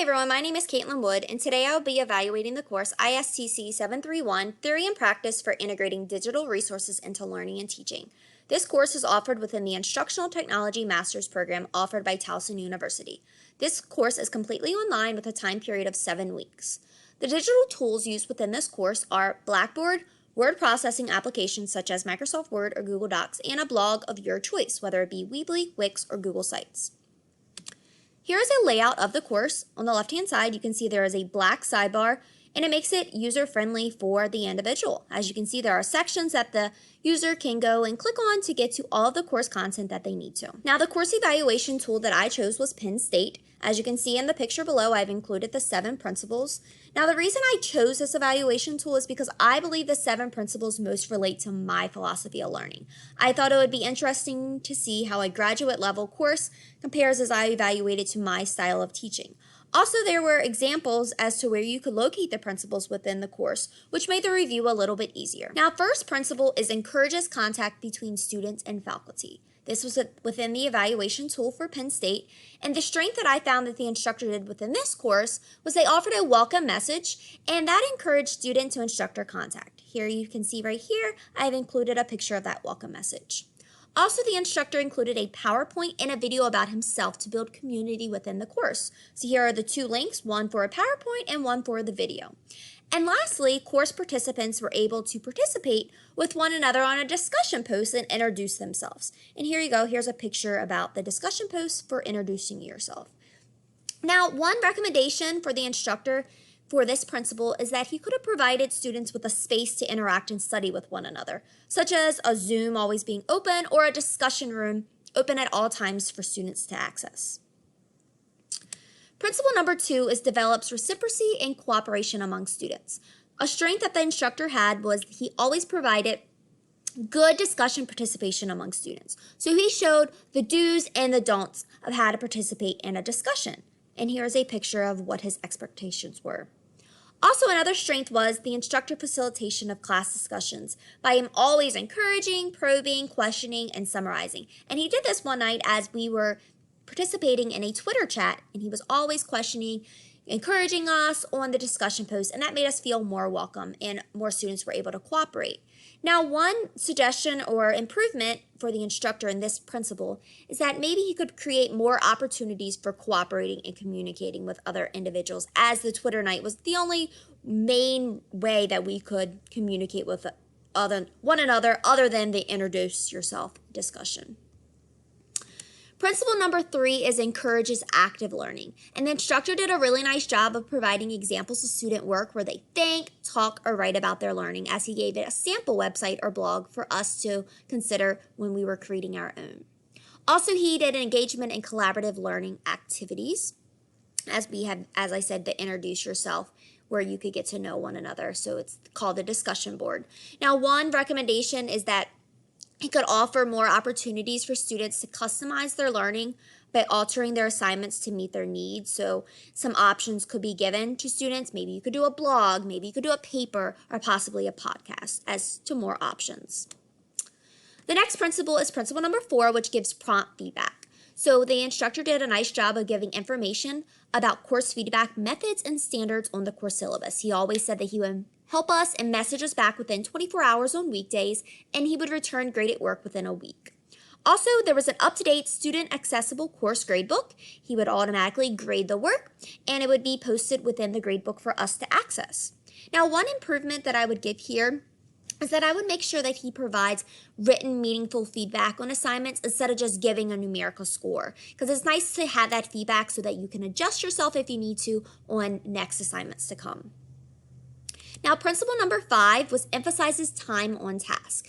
everyone, my name is Caitlin Wood, and today I will be evaluating the course ISTC 731, Theory and Practice for Integrating Digital Resources into Learning and Teaching. This course is offered within the Instructional Technology Master's Program offered by Towson University. This course is completely online with a time period of 7 weeks. The digital tools used within this course are Blackboard, word processing applications such as Microsoft Word or Google Docs, and a blog of your choice, whether it be Weebly, Wix, or Google Sites. Here is a layout of the course. On the left-hand side, you can see there is a black sidebar, and it makes it user-friendly for the individual. As you can see, there are sections that the user can go and click on to get to all of the course content that they need to. Now, the course evaluation tool that I chose was Penn State. As you can see in the picture below, I've included the 7 principles. Now, the reason I chose this evaluation tool is because I believe the 7 principles most relate to my philosophy of learning. I thought it would be interesting to see how a graduate level course compares as I evaluated to my style of teaching. Also, there were examples as to where you could locate the principles within the course, which made the review a little bit easier. Now, first principle is encourages contact between students and faculty. This was within the evaluation tool for Penn State, and the strength that I found that the instructor did within this course was they offered a welcome message, and that encouraged student to instructor contact. Here you can see right here, I've included a picture of that welcome message. Also, the instructor included a PowerPoint and a video about himself to build community within the course. So here are the 2 links, one for a PowerPoint and one for the video. And lastly, course participants were able to participate with one another on a discussion post and introduce themselves. And here you go, here's a picture about the discussion post for introducing yourself. Now, one recommendation for the instructor for this principle is that he could have provided students with a space to interact and study with one another, such as a Zoom always being open or a discussion room open at all times for students to access. Principle number 2 is develops reciprocity and cooperation among students. A strength that the instructor had was he always provided good discussion participation among students. So he showed the do's and the don'ts of how to participate in a discussion. And here is a picture of what his expectations were. Also, another strength was the instructor facilitation of class discussions by him always encouraging, probing, questioning, and summarizing. And he did this one night as we were participating in a Twitter chat, and he was always questioning, encouraging us on the discussion post, and that made us feel more welcome and more students were able to cooperate. Now, one suggestion or improvement for the instructor in this principle is that maybe he could create more opportunities for cooperating and communicating with other individuals, as the Twitter night was the only main way that we could communicate with one another other than the introduce yourself discussion. Principle number 3 is encourages active learning. And the instructor did a really nice job of providing examples of student work where they think, talk, or write about their learning, as he gave it a sample website or blog for us to consider when we were creating our own. Also, he did engagement in collaborative learning activities, as we have, as I said, the introduce yourself, where you could get to know one another. So it's called a discussion board. Now, one recommendation is that he could offer more opportunities for students to customize their learning by altering their assignments to meet their needs. So some options could be given to students. Maybe you could do a blog, maybe you could do a paper, or possibly a podcast, as to more options. The next principle is principle number 4, which gives prompt feedback. So the instructor did a nice job of giving information about course feedback methods and standards on the course syllabus. He always said that he would help us and message us back within 24 hours on weekdays, and he would return graded work within a week. Also, there was an up-to-date student-accessible course gradebook. He would automatically grade the work, and it would be posted within the gradebook for us to access. Now, one improvement that I would give here is that I would make sure that he provides written, meaningful feedback on assignments instead of just giving a numerical score, because it's nice to have that feedback so that you can adjust yourself if you need to on next assignments to come. Now, principle number 5 was emphasizes time on task.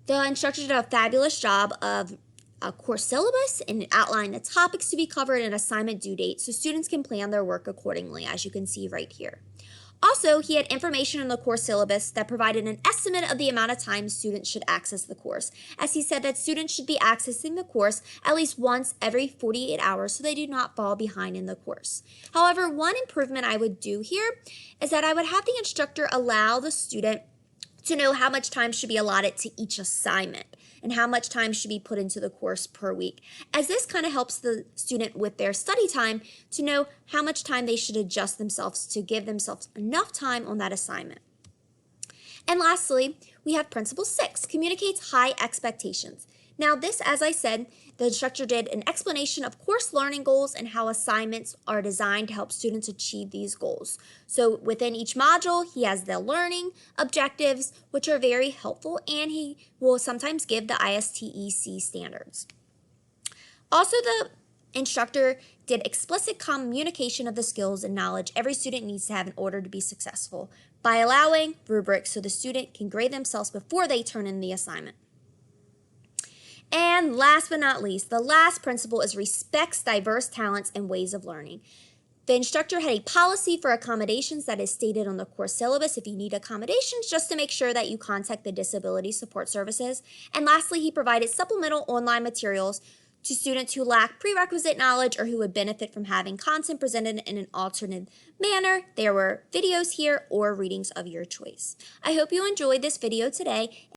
The instructor did a fabulous job of a course syllabus and outlined the topics to be covered and assignment due dates so students can plan their work accordingly, as you can see right here. Also, he had information in the course syllabus that provided an estimate of the amount of time students should access the course, as he said that students should be accessing the course at least once every 48 hours so they do not fall behind in the course. However, one improvement I would do here is that I would have the instructor allow the student to know how much time should be allotted to each assignment and how much time should be put into the course per week, as this kind of helps the student with their study time to know how much time they should adjust themselves to give themselves enough time on that assignment. And lastly, we have Principle 6, communicates high expectations. Now this, as I said, the instructor did an explanation of course learning goals and how assignments are designed to help students achieve these goals. So within each module, he has the learning objectives, which are very helpful, and he will sometimes give the ISTEC standards. Also, the instructor did explicit communication of the skills and knowledge every student needs to have in order to be successful by allowing rubrics so the student can grade themselves before they turn in the assignment. And last but not least, the last principle is respects diverse talents and ways of learning. The instructor had a policy for accommodations that is stated on the course syllabus if you need accommodations, just to make sure that you contact the disability support services. And lastly, he provided supplemental online materials to students who lack prerequisite knowledge or who would benefit from having content presented in an alternate manner. There were videos here or readings of your choice. I hope you enjoyed this video today,